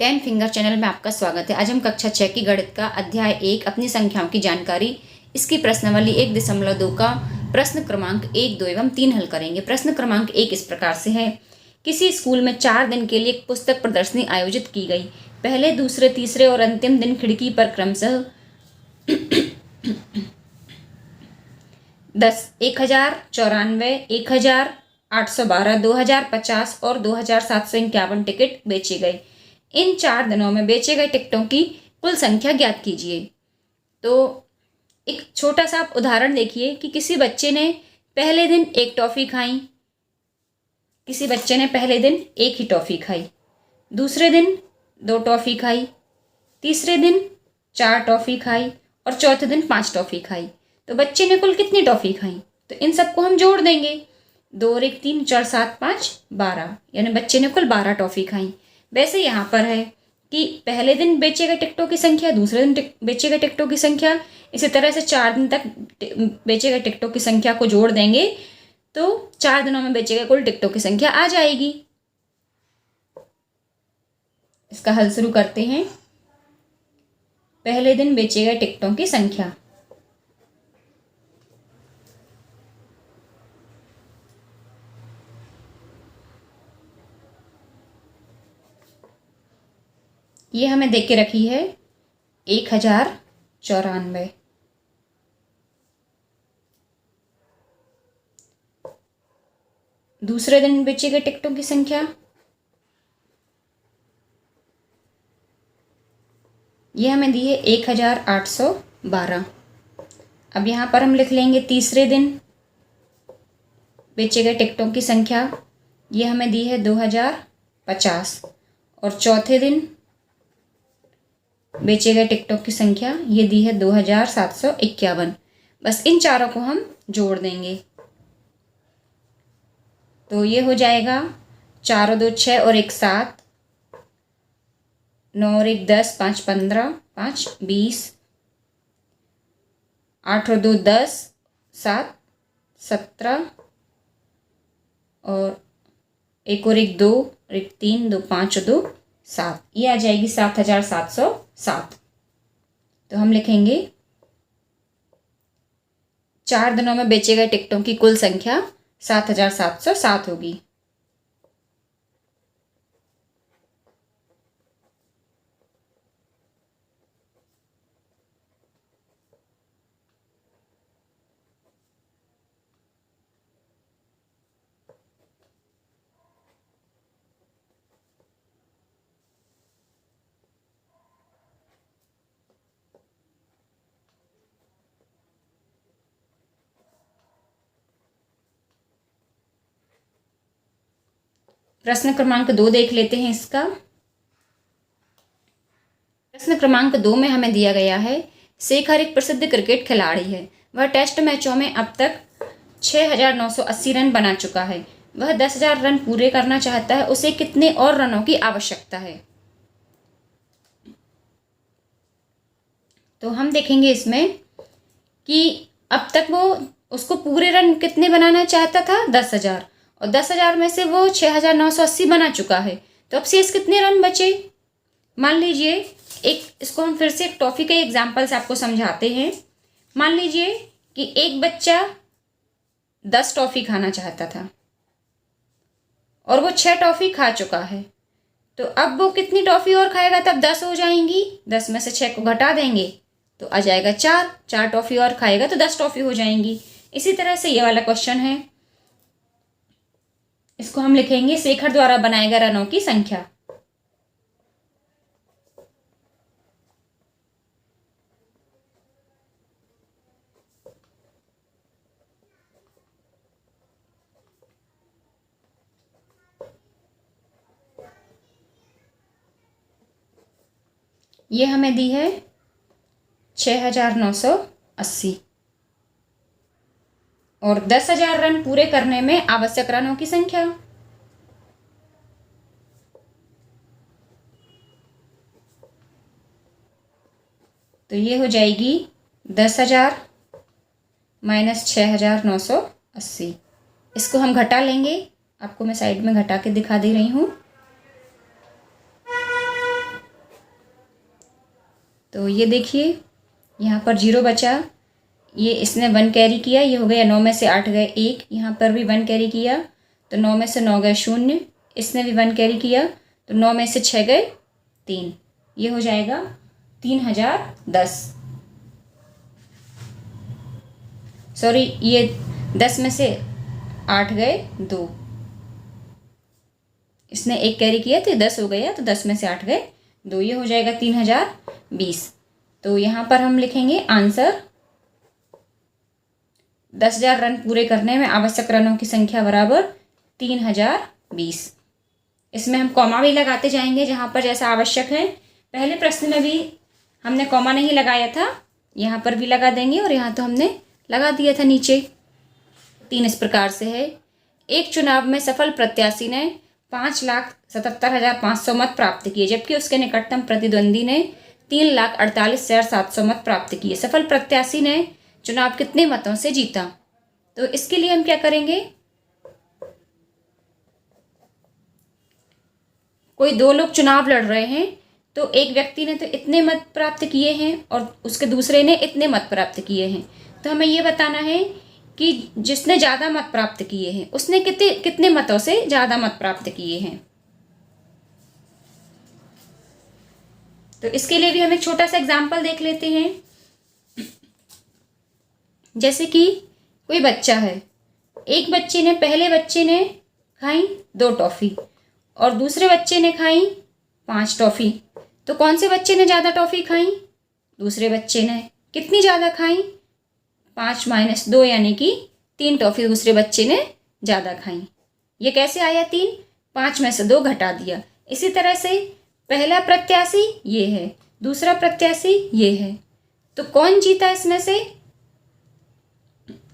Ten finger channel में आपका स्वागत है। आज हम कक्षा 6 की गणित का अध्याय 1 अपनी संख्याओं की जानकारी, इसकी प्रश्नावली 1.2 का प्रश्न क्रमांक 1, 2 एवं 3 हल करेंगे। प्रश्न क्रमांक 1 इस प्रकार से है। किसी स्कूल में 4 दिन के लिए एक पुस्तक प्रदर्शनी आयोजित की गई। पहले, दूसरे, तीसरे और अंतिम दिन खिड़की पर क्रमशः 1094, 1812, 2050 और 2751 टिकट बेचे गए। इन 4 दिनों में बेचे गए टिकटों की कुल संख्या ज्ञात कीजिए। तो एक छोटा सा आप उदाहरण देखिए कि किसी बच्चे ने पहले दिन एक टॉफ़ी खाई, किसी बच्चे ने पहले दिन एक ही टॉफ़ी खाई, दूसरे दिन 2 टॉफ़ी खाई, तीसरे दिन 4 टॉफ़ी खाई और चौथे दिन 5 टॉफ़ी खाई। तो बच्चे ने कुल कितनी टॉफ़ी खाई? तो इन सबको हम जोड़ देंगे। 2 और 1 3, 4 7 5 12, यानी बच्चे ने कुल 12 टॉफ़ी खाई। वैसे यहाँ पर है कि पहले दिन बेचे गए टिकटों की संख्या, दूसरे दिन बेचे गए टिकटों की संख्या, इसी तरह से 4 दिन तक बेचे गए टिकटों की संख्या को जोड़ देंगे तो 4 दिनों में बेचे गए कुल टिकटों की संख्या आ जाएगी। इसका हल शुरू करते हैं। पहले दिन बेचे गए टिकटों की संख्या, ये हमें देख के रखी है 1094। दूसरे दिन बेचे गए टिकटों की संख्या, ये हमें दी है 1812। अब यहाँ पर हम लिख लेंगे तीसरे दिन बेचे गए टिकटों की संख्या, ये हमें दी है 2050 और चौथे दिन बेचे गए टिकटों की संख्या ये दी है 2751। बस इन चारों को हम जोड़ देंगे तो ये हो जाएगा 4 और 2 6 और 1 7, 9 और 1 10, 5 15, 5 20, 8 और 2 10, 7 17 और 1 और 1 2, 1 3, 2 5 और 2 7, ये आ जाएगी 7707। तो हम लिखेंगे 4 दिनों में बेचे गए टिकटों की कुल संख्या 7707 होगी। प्रश्न क्रमांक 2 देख लेते हैं इसका। प्रश्न क्रमांक 2 में हमें दिया गया है, शेखर एक प्रसिद्ध क्रिकेट खिलाड़ी है। वह टेस्ट मैचों में अब तक 6980 रन बना चुका है। वह 10,000 रन पूरे करना चाहता है। उसे कितने और रनों की आवश्यकता है? तो हम देखेंगे इसमें कि अब तक वो उसको पूरे रन कितने बनाना चाहता था? 10,000, और 10,000 में से वो 6,980 बना चुका है। तो अब शेष कितने रन बचे? मान लीजिए इसको हम फिर से एक टॉफ़ी के एग्जाम्पल से आपको समझाते हैं। मान लीजिए कि एक बच्चा 10 टॉफ़ी खाना चाहता था और वो 6 टॉफ़ी खा चुका है। तो अब वो कितनी टॉफ़ी और खाएगा? तब 10 हो जाएंगी। 10 में से 6 को घटा देंगे तो आ जाएगा 4 टॉफ़ी और खाएगा तो 10 टॉफ़ी हो जाएंगी। इसी तरह से ये वाला क्वेश्चन है, इसको हम लिखेंगे शेखर द्वारा बनाए गए रनों की संख्या। ये हमें दी है 6,980 और 10,000 रन पूरे करने में आवश्यक रनों की संख्या। तो ये हो जाएगी 10,000 माइनस 6,980। इसको हम घटा लेंगे, आपको मैं साइड में घटा के दिखा दे रही हूँ। तो ये देखिए यहाँ पर 0 बचा, ये इसने 1 कैरी किया, ये हो गया 9 में से 8 गए 1, यहाँ पर भी 1 कैरी किया तो 9 में से 9 गए 0, इसने भी 1 कैरी किया तो 9 में से 6 गए 3, ये हो जाएगा 3010। सॉरी, ये 10 में से 8 गए 2, इसने 1 कैरी किया तो 10 हो गया, तो 10 में से 8 गए 2, ये हो जाएगा 3020। तो यहाँ पर हम लिखेंगे आंसर 10,000 रन पूरे करने में आवश्यक रनों की संख्या बराबर 3020। इसमें हम कॉमा भी लगाते जाएंगे जहाँ पर जैसा आवश्यक है। पहले प्रश्न में भी हमने कॉमा नहीं लगाया था, यहाँ पर भी लगा देंगे और यहाँ तो हमने लगा दिया था नीचे। 3 इस प्रकार से है। एक चुनाव में सफल प्रत्याशी ने 5,77,500 मत प्राप्त किए, जबकि उसके निकटतम प्रतिद्वंदी ने 3,48,700 मत प्राप्त किए। सफल प्रत्याशी ने चुनाव कितने मतों से जीता? तो इसके लिए हम क्या करेंगे, कोई 2 लोग चुनाव लड़ रहे हैं तो एक व्यक्ति ने तो इतने मत प्राप्त किए हैं और उसके दूसरे ने इतने मत प्राप्त किए हैं। तो हमें ये बताना है कि जिसने ज़्यादा मत प्राप्त किए हैं उसने कितने मतों से ज़्यादा मत प्राप्त किए हैं। तो इसके लिए भी हम एक छोटा सा एग्जाम्पल देख लेते हैं। जैसे कि कोई बच्चा है, पहले बच्चे ने खाई 2 टॉफ़ी और दूसरे बच्चे ने खाई 5 टॉफ़ी। तो कौन से बच्चे ने ज़्यादा टॉफ़ी खाई? दूसरे बच्चे ने। कितनी ज़्यादा खाई? 5 - 2 यानी कि 3 टॉफ़ी दूसरे बच्चे ने ज़्यादा खाई। ये कैसे आया 3? 5 में से 2 घटा दिया। इसी तरह से पहला प्रत्याशी ये है, दूसरा प्रत्याशी ये है, तो कौन जीता इसमें से,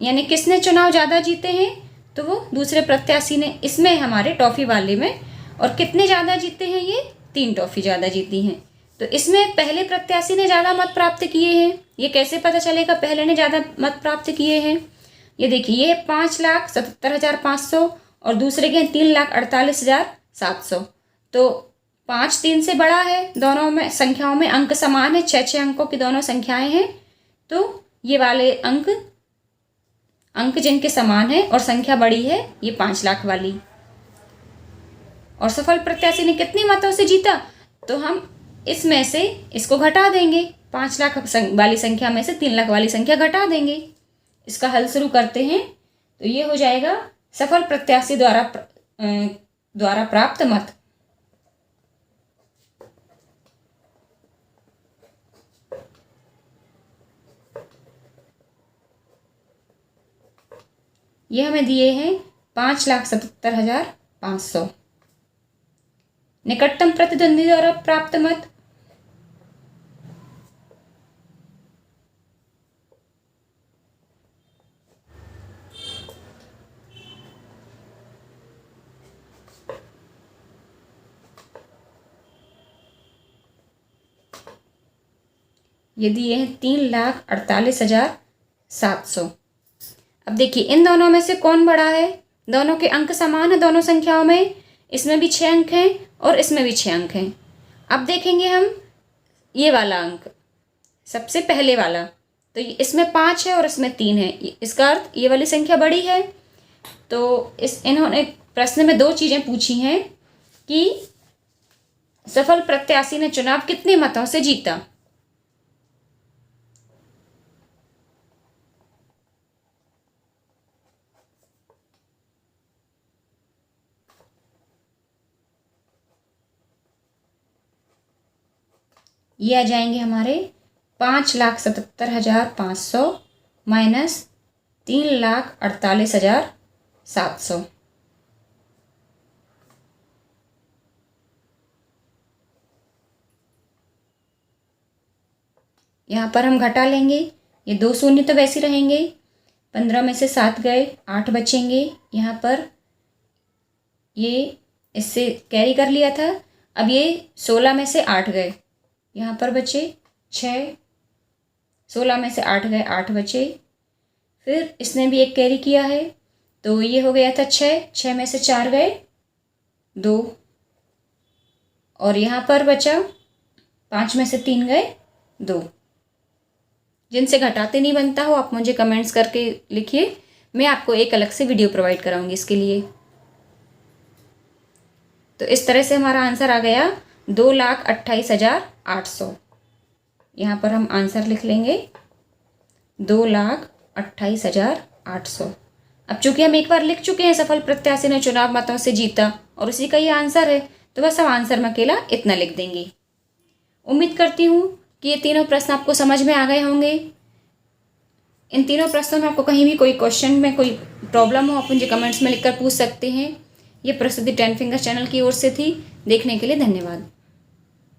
यानी किसने चुनाव ज़्यादा जीते हैं? तो वो दूसरे प्रत्याशी ने, इसमें हमारे टॉफ़ी वाले में। और कितने ज़्यादा जीते हैं? ये 3 टॉफ़ी ज़्यादा जीती हैं। तो इसमें पहले प्रत्याशी ने ज़्यादा मत प्राप्त किए हैं। ये कैसे पता चलेगा पहले ने ज़्यादा मत प्राप्त किए हैं? ये देखिए, ये 5,77,500 और दूसरे के 3,48,700। तो 5 3 से बड़ा है, दोनों में संख्याओं में अंक समान है, 6 अंकों की दोनों संख्याएं हैं। तो ये वाले अंक जिनके समान है और संख्या बड़ी है, ये 5 लाख वाली। और सफल प्रत्याशी ने कितने मतों से जीता? तो हम इसमें से इसको घटा देंगे, 5 लाख वाली संख्या में से 3 लाख वाली संख्या घटा देंगे। इसका हल शुरू करते हैं। तो ये हो जाएगा सफल प्रत्याशी द्वारा प्राप्त मत। ये हमें दिए हैं 5,77,500। निकटतम प्रतिद्वंदी द्वारा प्राप्त मत, ये दिए हैं 3,48,700। अब देखिए, इन दोनों में से कौन बड़ा है? दोनों के अंक समान है, दोनों संख्याओं में। इसमें भी 6 अंक हैं और इसमें भी 6 अंक हैं। अब देखेंगे हम ये वाला अंक, सबसे पहले वाला, तो इसमें 5 है और इसमें 3 है। इसका अर्थ ये वाली संख्या बड़ी है। तो इन्होंने प्रश्न में 2 चीज़ें पूछी हैं कि सफल प्रत्याशी ने चुनाव कितने मतों से जीता। ये आ जाएंगे हमारे 5,77,500 माइनस 3,48,700। यहाँ पर हम घटा लेंगे, ये 2 शून्य तो वैसे रहेंगे। 15 में से 7 गए, 8 बचेंगे। यहाँ पर ये इससे कैरी कर लिया था। अब ये 16 में से 8 गए, यहाँ पर बचे 6। 16 में से 8 गए, 8 बचे। फिर इसने भी 1 कैरी किया है, तो ये हो गया था 6। 6 में से 4 गए, 2। और यहाँ पर बचा 5 में से 3 गए, 2। जिनसे घटाते नहीं बनता हो आप मुझे कमेंट्स करके लिखिए, मैं आपको एक अलग से वीडियो प्रोवाइड कराऊंगी इसके लिए। तो इस तरह से हमारा आंसर आ गया 2,28,800। यहाँ पर हम आंसर लिख लेंगे 2,28,800। अब चूंकि हम एक बार लिख चुके हैं सफल प्रत्याशी ने चुनाव मतों से जीता और उसी का ये आंसर है, तो बस हम आंसर में अकेला इतना लिख देंगे। उम्मीद करती हूँ कि ये तीनों प्रश्न आपको समझ में आ गए होंगे। इन तीनों प्रश्नों में आपको कहीं भी कोई क्वेश्चन में कोई प्रॉब्लम हो आप मुझे कमेंट्स में लिखकर पूछ सकते हैं। ये प्रस्तुति 10 फिंगर्स चैनल की ओर से थी। देखने के लिए धन्यवाद।